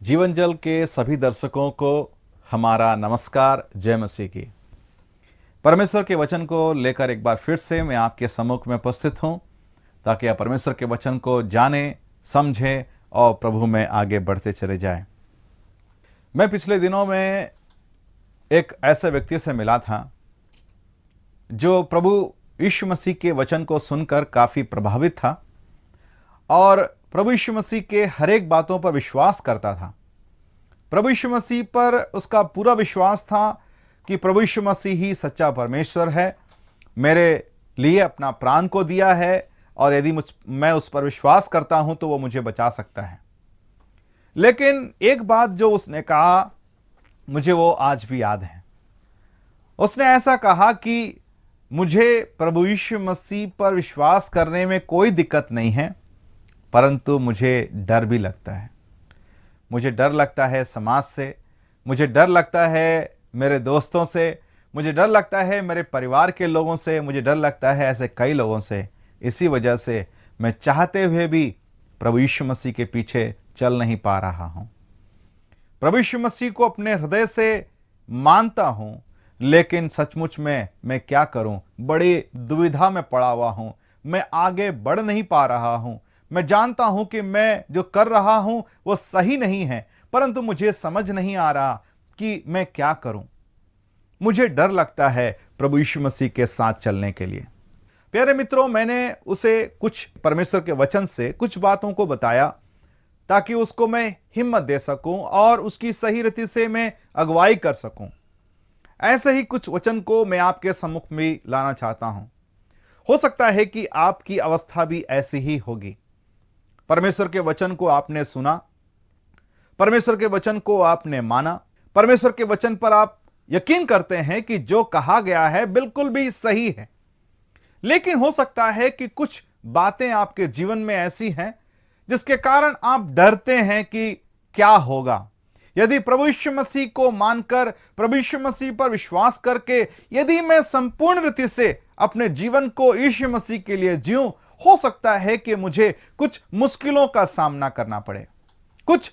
जीवन जल के सभी दर्शकों को हमारा नमस्कार। जय मसीह की। परमेश्वर के वचन को लेकर एक बार फिर से मैं आपके सम्मुख में उपस्थित हूं, ताकि आप परमेश्वर के वचन को जानें, समझें और प्रभु में आगे बढ़ते चले जाएं। मैं पिछले दिनों में एक ऐसे व्यक्ति से मिला था जो प्रभु यीशु मसीह के वचन को सुनकर काफ़ी प्रभावित था और प्रभु यीशु मसीह के हर एक बातों पर विश्वास करता था। प्रभु यीशु मसीह पर उसका पूरा विश्वास था कि प्रभु यीशु मसीह ही सच्चा परमेश्वर है, मेरे लिए अपना प्राण को दिया है और यदि मैं उस पर विश्वास करता हूं तो वो मुझे बचा सकता है। लेकिन एक बात जो उसने कहा, मुझे वो आज भी याद है। उसने ऐसा कहा कि मुझे प्रभु यीशु मसीह पर विश्वास करने में कोई दिक्कत नहीं है, परंतु मुझे डर भी लगता है। मुझे डर लगता है समाज से, मुझे डर लगता है मेरे दोस्तों से, मुझे डर लगता है मेरे परिवार के लोगों से, मुझे डर लगता है ऐसे कई लोगों से। इसी वजह से मैं चाहते हुए भी प्रभु यीशु मसीह के पीछे चल नहीं पा रहा हूं। प्रभु यीशु मसीह को अपने हृदय से मानता हूं, लेकिन सचमुच में मैं क्या करूं, बड़ी दुविधा में पड़ा हुआ हूं। मैं आगे बढ़ नहीं पा रहा हूं। मैं जानता हूं कि मैं जो कर रहा हूं वो सही नहीं है, परंतु मुझे समझ नहीं आ रहा कि मैं क्या करूं। मुझे डर लगता है प्रभु यीशु मसीह के साथ चलने के लिए। प्यारे मित्रों, मैंने उसे कुछ परमेश्वर के वचन से कुछ बातों को बताया ताकि उसको मैं हिम्मत दे सकूं और उसकी सही रीति से मैं अगुवाई कर सकूं। ऐसे ही कुछ वचन को मैं आपके सम्मुख में लाना चाहता हूं। हो सकता है कि आपकी अवस्था भी ऐसी ही होगी। परमेश्वर के वचन को आपने सुना, परमेश्वर के वचन को आपने माना, परमेश्वर के वचन पर आप यकीन करते हैं कि जो कहा गया है बिल्कुल भी सही है। लेकिन हो सकता है कि कुछ बातें आपके जीवन में ऐसी हैं जिसके कारण आप डरते हैं कि क्या होगा। यदि प्रभु यीशु मसीह को मानकर, प्रभु यीशु मसीह पर विश्वास करके यदि मैं संपूर्ण रीति से अपने जीवन को यीशु मसीह के लिए जीऊं, हो सकता है कि मुझे कुछ मुश्किलों का सामना करना पड़े, कुछ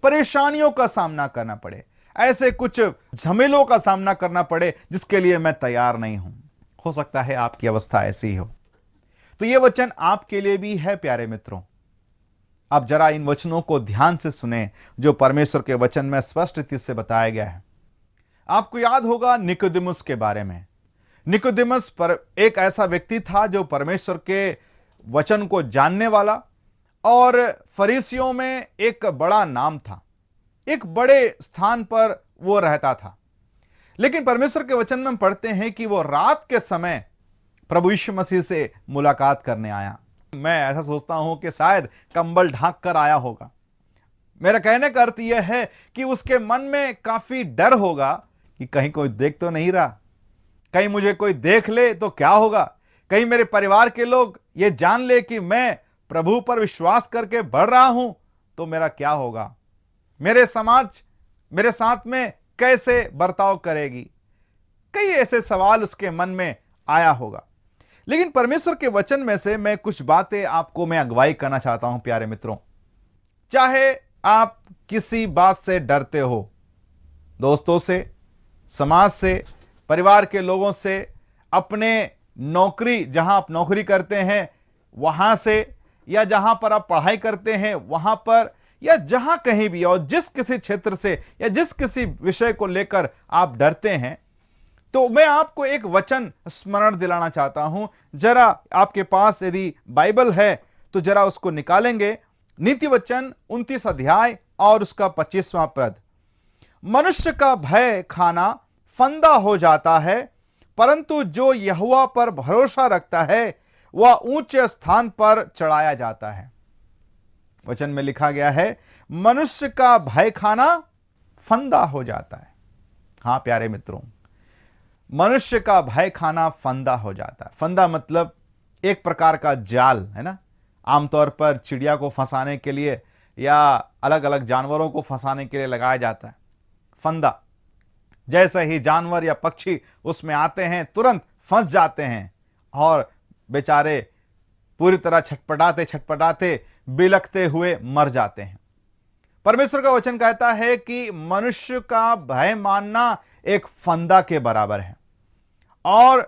परेशानियों का सामना करना पड़े, ऐसे कुछ झमेलों का सामना करना पड़े जिसके लिए मैं तैयार नहीं हूं। हो सकता है आपकी अवस्था ऐसी हो। तो यह वचन आपके लिए भी है। प्यारे मित्रों, आप जरा इन वचनों को ध्यान से सुने जो परमेश्वर के वचन में स्पष्ट रीति से बताया गया है। आपको याद होगा निकोदेमुस के बारे में। निकोदेमुस पर एक ऐसा व्यक्ति था जो परमेश्वर के वचन को जानने वाला और फरीसियों में एक बड़ा नाम था, एक बड़े स्थान पर वो रहता था। लेकिन परमेश्वर के वचन में हम पढ़ते हैं कि वो रात के समय प्रभु यीशु मसीह से मुलाकात करने आया। मैं ऐसा सोचता हूं कि शायद कंबल ढांक कर आया होगा। मेरा कहने का अर्थ यह है कि उसके मन में काफी डर होगा कि कहीं कोई देख तो नहीं रहा, कहीं मुझे कोई देख ले तो क्या होगा, कहीं मेरे परिवार के लोग ये जान ले कि मैं प्रभु पर विश्वास करके बढ़ रहा हूं तो मेरा क्या होगा, मेरे समाज मेरे साथ में कैसे बर्ताव करेगी। कई ऐसे सवाल उसके मन में आया होगा। लेकिन परमेश्वर के वचन में से मैं कुछ बातें आपको मैं अगुवाई करना चाहता हूं। प्यारे मित्रों, चाहे आप किसी बात से डरते हो, दोस्तों से, समाज से, परिवार के लोगों से, अपने नौकरी जहां आप नौकरी करते हैं वहां से, या जहां पर आप पढ़ाई करते हैं वहां पर, या जहां कहीं भी और जिस किसी क्षेत्र से या जिस किसी विषय को लेकर आप डरते हैं, तो मैं आपको एक वचन स्मरण दिलाना चाहता हूं। जरा आपके पास यदि बाइबल है तो जरा उसको निकालेंगे। नीति वचन 29 अध्याय और उसका 25वां पद। मनुष्य का भय खाना फंदा हो जाता है, परंतु जो यहोवा पर भरोसा रखता है वह ऊंचे स्थान पर चढ़ाया जाता है। वचन में लिखा गया है, मनुष्य का भय खाना फंदा हो जाता है। हां प्यारे मित्रों, मनुष्य का भय खाना फंदा हो जाता है। फंदा मतलब एक प्रकार का जाल है ना। आमतौर पर चिड़िया को फंसाने के लिए या अलग अलग जानवरों को फंसाने के लिए लगाया जाता है फंदा। जैसे ही जानवर या पक्षी उसमें आते हैं तुरंत फंस जाते हैं और बेचारे पूरी तरह छटपटाते छटपटाते बिलखते हुए मर जाते हैं। परमेश्वर का वचन कहता है कि मनुष्य का भय मानना एक फंदा के बराबर है और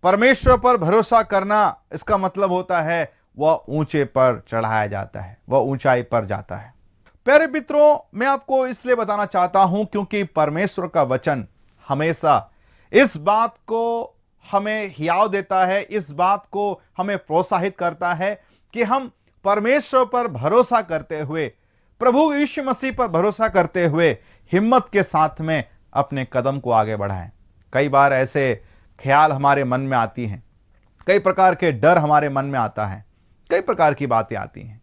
परमेश्वर पर भरोसा करना, इसका मतलब होता है वह ऊंचे पर चढ़ाया जाता है, वह ऊंचाई पर जाता है। प्यारे मित्रों, मैं आपको इसलिए बताना चाहता हूं क्योंकि परमेश्वर का वचन हमेशा इस बात को हमें हियाव देता है, इस बात को हमें प्रोत्साहित करता है कि हम परमेश्वर पर भरोसा करते हुए, प्रभु यीशु मसीह पर भरोसा करते हुए हिम्मत के साथ में अपने कदम को आगे बढ़ाएं। कई बार ऐसे ख्याल हमारे मन में आती हैं, कई प्रकार के डर हमारे मन में आता है, कई प्रकार की बातें आती हैं,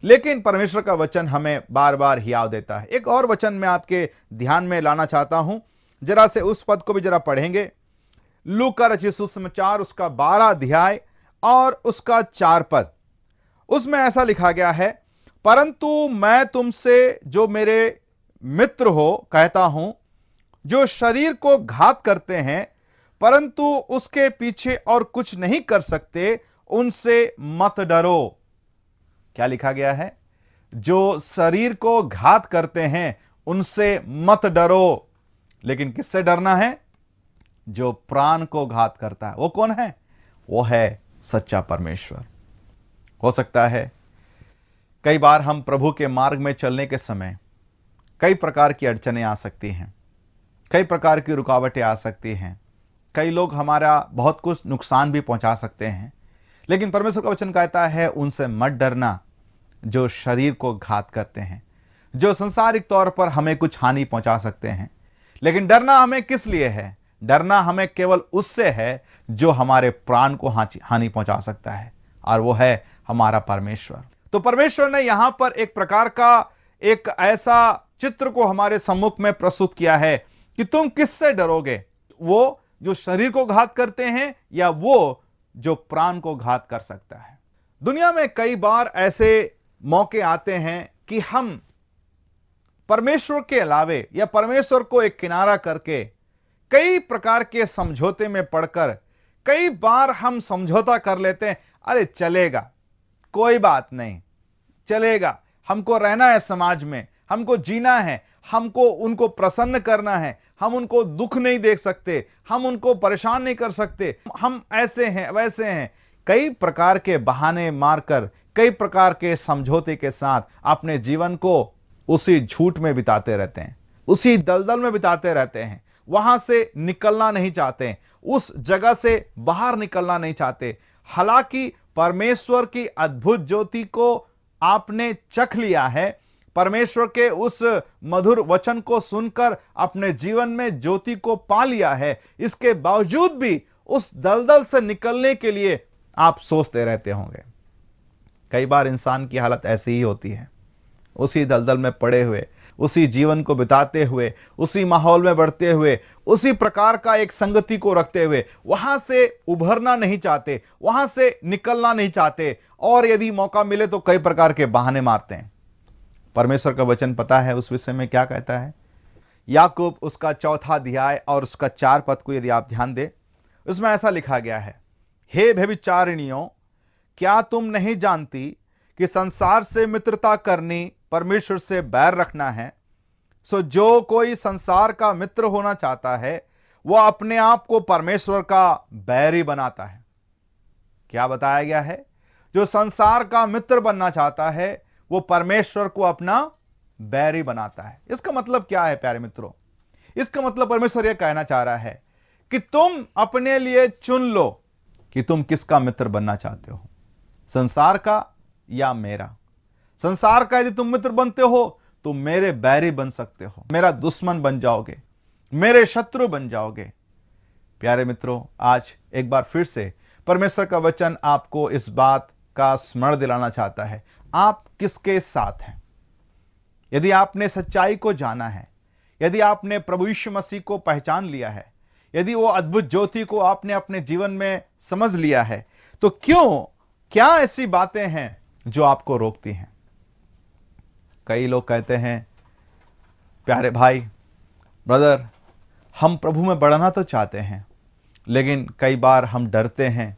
लेकिन परमेश्वर का वचन हमें बार बार हियाव देता है। एक और वचन मैं आपके ध्यान में लाना चाहता हूं, जरा से उस पद को भी जरा पढ़ेंगे। लूका रचित सुसमाचार उसका 12 अध्याय और उसका 4 पद, उसमें ऐसा लिखा गया है, परंतु मैं तुमसे जो मेरे मित्र हो कहता हूं, जो शरीर को घात करते हैं परंतु उसके पीछे और कुछ नहीं कर सकते, उनसे मत डरो। क्या लिखा गया है? जो शरीर को घात करते हैं उनसे मत डरो। लेकिन किससे डरना है? जो प्राण को घात करता है। वो कौन है? वो है सच्चा परमेश्वर। हो सकता है कई बार हम प्रभु के मार्ग में चलने के समय कई प्रकार की अड़चनें आ सकती हैं, कई प्रकार की रुकावटें आ सकती हैं, कई लोग हमारा बहुत कुछ नुकसान भी पहुंचा सकते हैं, लेकिन परमेश्वर का वचन कहता है उनसे मत डरना जो शरीर को घात करते हैं, जो संसारिक तौर पर हमें कुछ हानि पहुंचा सकते हैं। लेकिन डरना हमें किस लिए है? डरना हमें केवल उससे है जो हमारे प्राण को हानि पहुंचा सकता है, और वो है हमारा परमेश्वर। तो परमेश्वर ने यहां पर एक प्रकार का एक ऐसा चित्र को हमारे सम्मुख में प्रस्तुत किया है कि तुम किससे डरोगे? वो जो शरीर को घात करते हैं या वो जो प्राण को घात कर सकता है? दुनिया में कई बार ऐसे मौके आते हैं कि हम परमेश्वर के अलावे या परमेश्वर को एक किनारा करके कई प्रकार के समझौते में पड़कर कई बार हम समझौता कर लेते हैं, अरे चलेगा, कोई बात नहीं, चलेगा, हमको रहना है समाज में, हमको जीना है, हमको उनको प्रसन्न करना है, हम उनको दुख नहीं देख सकते, हम उनको परेशान नहीं कर सकते, हम ऐसे हैं वैसे हैं। कई प्रकार के बहाने मारकर, कई प्रकार के समझौते के साथ अपने जीवन को उसी झूठ में बिताते रहते हैं, उसी दलदल में बिताते रहते हैं, वहां से निकलना नहीं चाहते, उस जगह से बाहर निकलना नहीं चाहते। हालांकि परमेश्वर की अद्भुत ज्योति को आपने चख लिया है, परमेश्वर के उस मधुर वचन को सुनकर अपने जीवन में ज्योति को पा लिया है, इसके बावजूद भी उस दलदल से निकलने के लिए आप सोचते रहते होंगे। कई बार इंसान की हालत ऐसी ही होती है, उसी दलदल में पड़े हुए, उसी जीवन को बिताते हुए, उसी माहौल में बढ़ते हुए, उसी प्रकार का एक संगति को रखते हुए वहां से उभरना नहीं चाहते, वहां से निकलना नहीं चाहते, और यदि मौका मिले तो कई प्रकार के बहाने मारते हैं। परमेश्वर का वचन पता है उस विषय में क्या कहता है? याकूब उसका 4 अध्याय और उसका 4 पद को यदि आप ध्यान दें, उसमें ऐसा लिखा गया है, हे व्यभिचारिणियों, क्या तुम नहीं जानती कि संसार से मित्रता करनी परमेश्वर से बैर रखना है? सो जो कोई संसार का मित्र होना चाहता है वह अपने आप को परमेश्वर का बैरी बनाता है। क्या बताया गया है? जो संसार का मित्र बनना चाहता है वो परमेश्वर को अपना बैरी बनाता है। इसका मतलब क्या है प्यारे मित्रों? इसका मतलब परमेश्वर यह कहना चाह रहा है कि तुम अपने लिए चुन लो कि तुम किसका मित्र बनना चाहते हो, संसार का या मेरा। संसार का यदि तुम मित्र बनते हो तो मेरे बैरी बन सकते हो, मेरा दुश्मन बन जाओगे, मेरे शत्रु बन जाओगे। प्यारे मित्रों, आज एक बार फिर से परमेश्वर का वचन आपको इस बात का स्मरण दिलाना चाहता है, आप किसके साथ हैं। यदि आपने सच्चाई को जाना है, यदि आपने प्रभु यीशु मसीह को पहचान लिया है, यदि वो अद्भुत ज्योति को आपने अपने जीवन में समझ लिया है, तो क्या ऐसी बातें हैं जो आपको रोकती हैं? कई लोग कहते हैं, प्यारे भाई, ब्रदर, हम प्रभु में बढ़ना तो चाहते हैं, लेकिन कई बार हम डरते हैं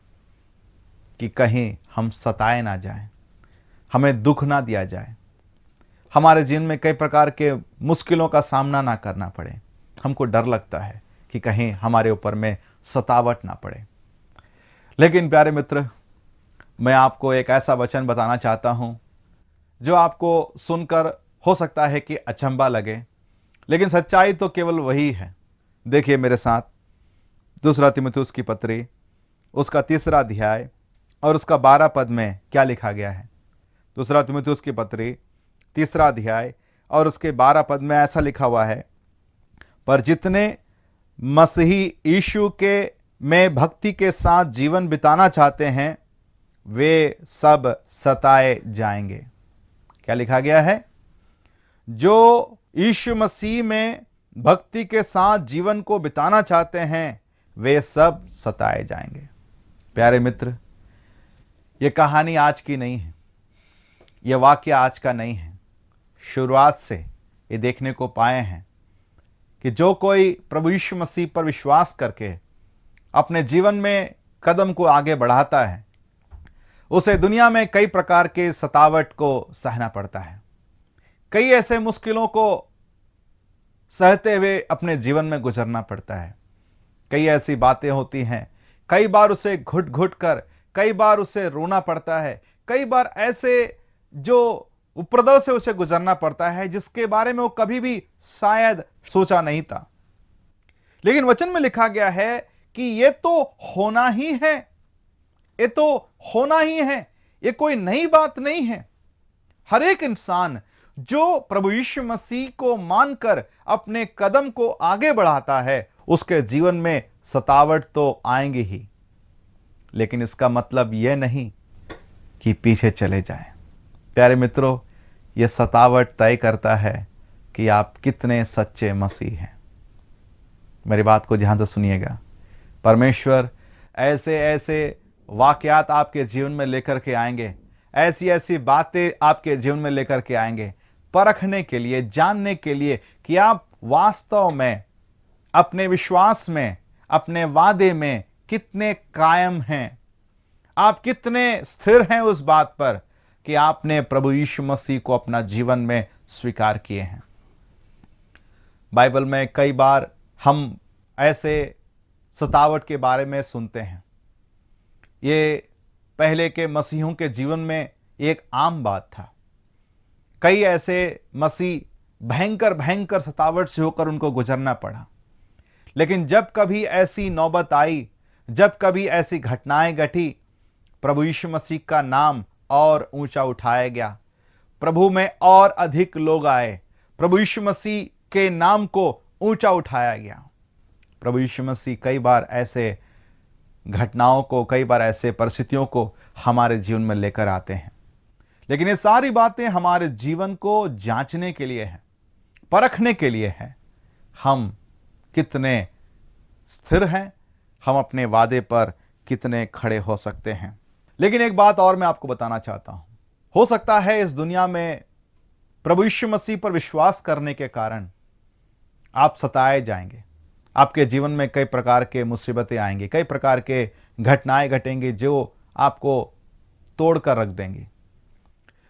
कि कहीं हम सताए ना जाएं, हमें दुख ना दिया जाए, हमारे जीवन में कई प्रकार के मुश्किलों का सामना ना करना पड़े। हमको डर लगता है कि कहीं हमारे ऊपर में सतावट ना पड़े। लेकिन प्यारे मित्र, मैं आपको एक ऐसा वचन बताना चाहता हूं जो आपको सुनकर हो सकता है कि अचंभा लगे, लेकिन सच्चाई तो केवल वही है। देखिए मेरे साथ, दूसरा तीमुथियुस की पत्री, उसका 3 अध्याय और उसका 12 पद में क्या लिखा गया है। दूसरा तीमुथियुस की पत्री 3 अध्याय और उसके 12 पद में ऐसा लिखा हुआ है, पर जितने मसीही यीशु के में भक्ति के साथ जीवन बिताना चाहते हैं वे सब सताए जाएंगे। क्या लिखा गया है? जो यीशु मसीह में भक्ति के साथ जीवन को बिताना चाहते हैं वे सब सताए जाएंगे। प्यारे मित्र, यह कहानी आज की नहीं है, यह वाक्य आज का नहीं है। शुरुआत से ये देखने को पाए हैं कि जो कोई प्रभु यीशु मसीह पर विश्वास करके अपने जीवन में कदम को आगे बढ़ाता है, उसे दुनिया में कई प्रकार के सतावट को सहना पड़ता है। कई ऐसे मुश्किलों को सहते हुए अपने जीवन में गुजरना पड़ता है। कई ऐसी बातें होती हैं, कई बार उसे घुट घुट कर, कई बार उसे रोना पड़ता है, कई बार ऐसे जो उपद्रव से उसे गुजरना पड़ता है जिसके बारे में वो कभी भी शायद सोचा नहीं था। लेकिन वचन में लिखा गया है कि ये तो होना ही है, ये तो होना ही है, ये कोई नई बात नहीं है। हर एक इंसान जो प्रभु यीशु मसीह को मानकर अपने कदम को आगे बढ़ाता है उसके जीवन में सतावट तो आएंगे ही, लेकिन इसका मतलब यह नहीं कि पीछे चले जाएं। प्यारे मित्रों, यह सतावट तय करता है कि आप कितने सच्चे मसीह हैं। मेरी बात को ध्यान से सुनिएगा। परमेश्वर ऐसे ऐसे वाकयात आपके जीवन में लेकर के आएंगे, ऐसी ऐसी बातें आपके जीवन में लेकर के आएंगे, परखने के लिए, जानने के लिए कि आप वास्तव में अपने विश्वास में, अपने वादे में कितने कायम हैं, आप कितने स्थिर हैं उस बात पर कि आपने प्रभु यीशु मसीह को अपना जीवन में स्वीकार किए हैं। बाइबल में कई बार हम ऐसे सतावट के बारे में सुनते हैं। ये पहले के मसीहों के जीवन में एक आम बात था। कई ऐसे मसीह भयंकर भयंकर सतावट से होकर उनको गुजरना पड़ा। लेकिन जब कभी ऐसी नौबत आई, जब कभी ऐसी घटनाएं घटी, प्रभु यीशु मसीह का नाम और ऊंचा उठाया गया, प्रभु में और अधिक लोग आए, प्रभु यीशु मसीह के नाम को ऊंचा उठाया गया। प्रभु यीशु मसीह कई बार ऐसे घटनाओं को, कई बार ऐसे परिस्थितियों को हमारे जीवन में लेकर आते हैं। लेकिन ये सारी बातें हमारे जीवन को जांचने के लिए है, परखने के लिए है, हम कितने स्थिर हैं, हम अपने वादे पर कितने खड़े हो सकते हैं। लेकिन एक बात और मैं आपको बताना चाहता हूं, हो सकता है इस दुनिया में प्रभु यीशु मसीह पर विश्वास करने के कारण आप सताए जाएंगे, आपके जीवन में कई प्रकार के मुसीबतें आएंगी, कई प्रकार के घटनाएं घटेंगी जो आपको तोड़ कर रख देंगी।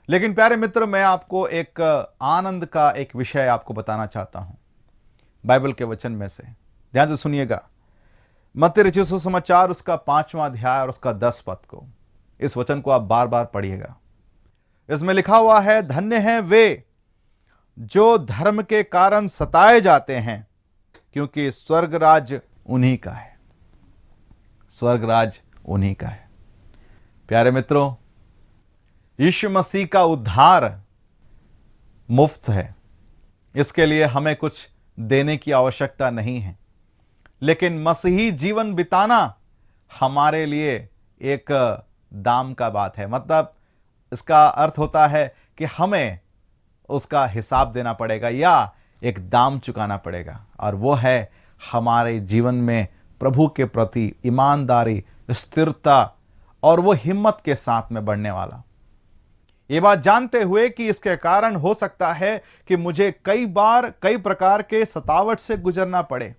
लेकिन प्यारे मित्र, मैं आपको एक आनंद का एक विषय आपको बताना चाहता हूं बाइबल के वचन में से। ध्यान से सुनिएगा। मत्ती रचित सुसमाचार उसका 5वां अध्याय और उसका 10 पद को, इस वचन को आप बार बार पढ़िएगा। इसमें लिखा हुआ है, धन्य हैं वे जो धर्म के कारण सताए जाते हैं, क्योंकि स्वर्ग राज उन्हीं का है। स्वर्ग राज उन्हीं का है। प्यारे मित्रों, यीशु मसीह का उद्धार मुफ्त है, इसके लिए हमें कुछ देने की आवश्यकता नहीं है। लेकिन मसीही जीवन बिताना हमारे लिए एक दाम का बात है। मतलब इसका अर्थ होता है कि हमें उसका हिसाब देना पड़ेगा या एक दाम चुकाना पड़ेगा, और वो है हमारे जीवन में प्रभु के प्रति ईमानदारी, स्थिरता और वो हिम्मत के साथ में बढ़ने वाला। ये बात जानते हुए कि इसके कारण हो सकता है कि मुझे कई बार कई प्रकार के सतावट से गुजरना पड़े,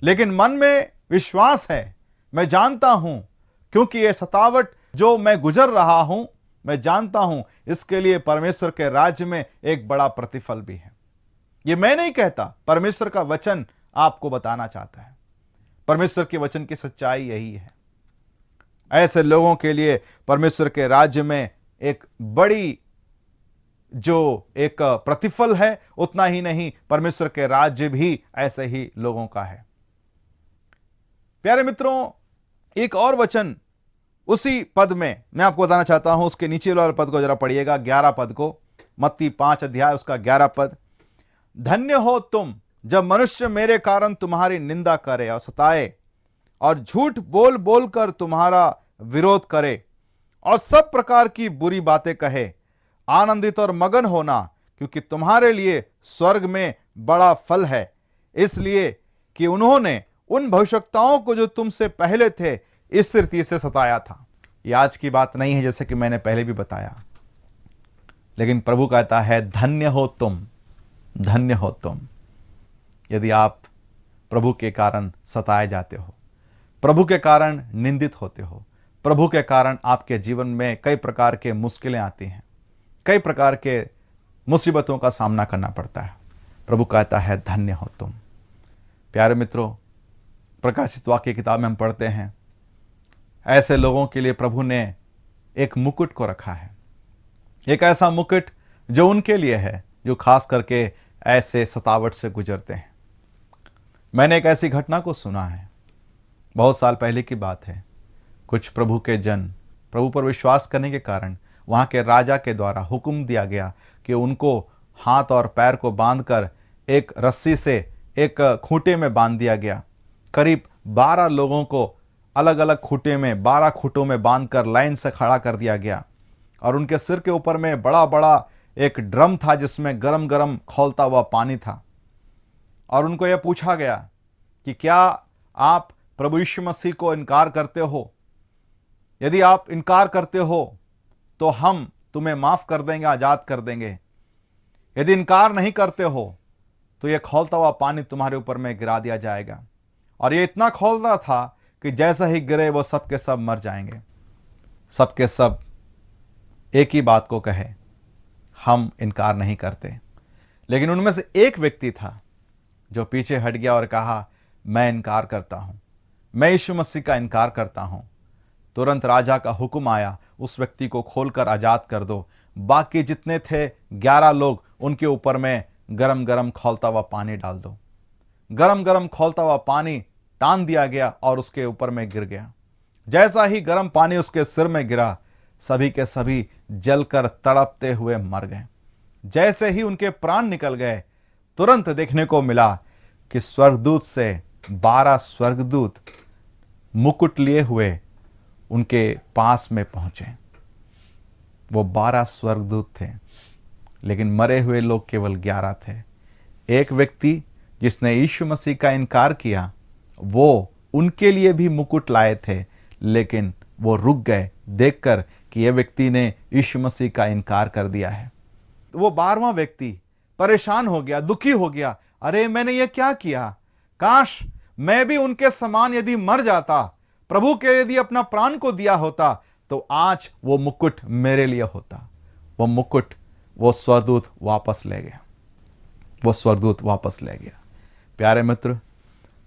लेकिन मन में विश्वास है, मैं जानता हूं क्योंकि ये सतावट जो मैं गुजर रहा हूं मैं जानता हूं इसके लिए परमेश्वर के राज्य में एक बड़ा प्रतिफल भी है। ये मैं नहीं कहता, परमेश्वर का वचन आपको बताना चाहता है। परमेश्वर के वचन की सच्चाई यही है। ऐसे लोगों के लिए परमेश्वर के राज्य में एक बड़ी जो एक प्रतिफल है, उतना ही नहीं, परमेश्वर के राज्य भी ऐसे ही लोगों का है। प्यारे मित्रों, एक और वचन उसी पद में मैं आपको बताना चाहता हूं। उसके नीचे वाले पद को जरा पढ़िएगा, 11 पद को, मत्ती 5 अध्याय उसका 11 पद। धन्य हो तुम जब मनुष्य मेरे कारण तुम्हारी निंदा करे और सताए और झूठ बोल बोल कर तुम्हारा विरोध करे और सब प्रकार की बुरी बातें कहे। आनंदित और मगन होना, क्योंकि तुम्हारे लिए स्वर्ग में बड़ा फल है, इसलिए कि उन्होंने उन भविष्यवक्ताओं को जो तुमसे पहले थे इस रीति से सताया था। यह आज की बात नहीं है, जैसे कि मैंने पहले भी बताया, लेकिन प्रभु कहता है धन्य हो तुम, धन्य हो तुम यदि आप प्रभु के कारण सताए जाते हो, प्रभु के कारण निंदित होते हो, प्रभु के कारण आपके जीवन में कई प्रकार के मुश्किलें आती हैं, कई प्रकार के मुसीबतों का सामना करना पड़ता है। प्रभु कहता है धन्य हो तुम। प्यारे मित्रों, प्रकाशित वाक्य किताब में हम पढ़ते हैं, ऐसे लोगों के लिए प्रभु ने एक मुकुट को रखा है, एक ऐसा मुकुट जो उनके लिए है जो खास करके ऐसे सतावट से गुजरते हैं। मैंने एक ऐसी घटना को सुना है, बहुत साल पहले की बात है। कुछ प्रभु के जन प्रभु पर विश्वास करने के कारण वहाँ के राजा के द्वारा हुक्म दिया गया कि उनको हाथ और पैर को बांधकर एक रस्सी से एक खूंटे में बांध दिया गया। करीब 12 लोगों को अलग अलग खूंटे में 12 खूंटों में बांधकर लाइन से खड़ा कर दिया गया और उनके सिर के ऊपर में बड़ा बड़ा एक ड्रम था जिसमें गरम गरम खौलता हुआ पानी था। और उनको यह पूछा गया कि क्या आप प्रभु यीशु मसीह को इनकार करते हो? यदि आप इनकार करते हो तो हम तुम्हें माफ कर देंगे, आजाद कर देंगे। यदि इनकार नहीं करते हो तो यह खौलता हुआ पानी तुम्हारे ऊपर में गिरा दिया जाएगा। और यह इतना खौल रहा था कि जैसा ही गिरे वो सब के सब मर जाएंगे। सब के सब एक ही बात को कहे, हम इनकार नहीं करते। लेकिन उनमें से एक व्यक्ति था जो पीछे हट गया और कहा, मैं इनकार करता हूं, मैं यीशु मसीह का इनकार करता हूं। तुरंत राजा का हुक्म आया, उस व्यक्ति को खोलकर आजाद कर दो। बाकी जितने थे 11 लोग, उनके ऊपर में गरम गरम खौलता हुआ पानी डाल दो। गरम गरम खौलता हुआ पानी टान दिया गया और उसके ऊपर में गिर गया। जैसा ही गरम पानी उसके सिर में गिरा, सभी के सभी जलकर तड़पते हुए मर गए। जैसे ही उनके प्राण निकल गए, तुरंत देखने को मिला कि स्वर्गदूत से 12 स्वर्गदूत मुकुट लिए हुए उनके पास में पहुंचे। वो 12 स्वर्गदूत थे, लेकिन मरे हुए लोग केवल 11 थे। एक व्यक्ति जिसने यीशु मसीह का इनकार किया, वो उनके लिए भी मुकुट लाए थे, लेकिन वो रुक गए देखकर कि यह व्यक्ति ने यीशु मसीह का इनकार कर दिया है। वो 12वां व्यक्ति परेशान हो गया, दुखी हो गया। अरे मैंने ये क्या किया? काश मैं भी उनके समान यदि मर जाता, प्रभु के यदि अपना प्राण को दिया होता, तो आज वो मुकुट मेरे लिए होता। वो मुकुट वो स्वर्गदूत वापस ले गया, वो स्वर्गदूत वापस ले गया। प्यारे मित्र,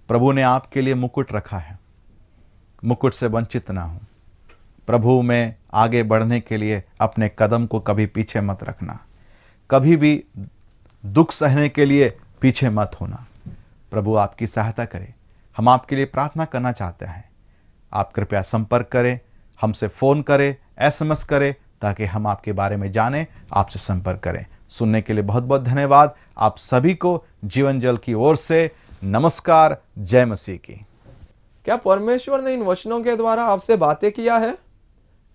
प्रभु ने आपके लिए मुकुट रखा है। मुकुट से वंचित ना हो। प्रभु में आगे बढ़ने के लिए अपने कदम को कभी पीछे मत रखना, कभी भी दुख सहने के लिए पीछे मत होना। प्रभु आपकी सहायता करे। हम आपके लिए प्रार्थना करना चाहते हैं। आप कृपया संपर्क करें, हमसे फ़ोन करें, SMS करें, ताकि हम आपके बारे में जानें, आपसे संपर्क करें। सुनने के लिए बहुत बहुत धन्यवाद। आप सभी को जीवन जल की ओर से नमस्कार। जय मसीह की। क्या परमेश्वर ने इन वचनों के द्वारा आपसे बातें किया है?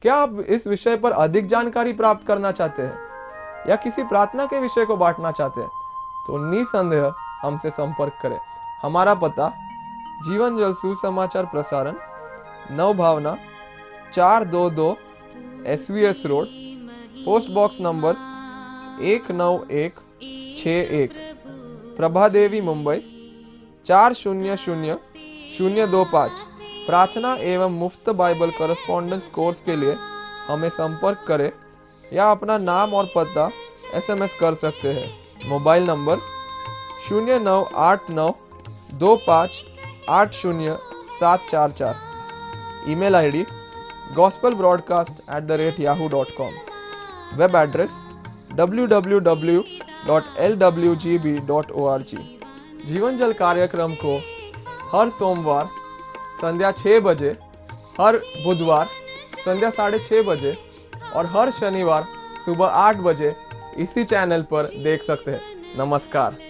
क्या आप इस विषय पर अधिक जानकारी प्राप्त करना चाहते हैं या किसी प्रार्थना के विषय को बांटना चाहते हैं? तो निसंदेह हमसे संपर्क करें। हमारा पता जीवन जल सुसमाचार प्रसारण, नव भावना 422 SVS road, post box number 19161, Prabhadevi, Mumbai 400025। प्रार्थना एवं मुफ्त बाइबल करस्पॉन्डेंस कोर्स के लिए हमें संपर्क करें या अपना नाम और पता SMS कर सकते हैं। Mobile number 098925807744। Email ID gospelbroadcast@yahoo.com। Web address www.lwgb.org। जीवन जल कार्यक्रम को हर सोमवार संध्या 6 बजे, हर बुधवार संध्या 6:30 बजे और हर शनिवार सुबह 8 बजे इसी चैनल पर देख सकते हैं। नमस्कार।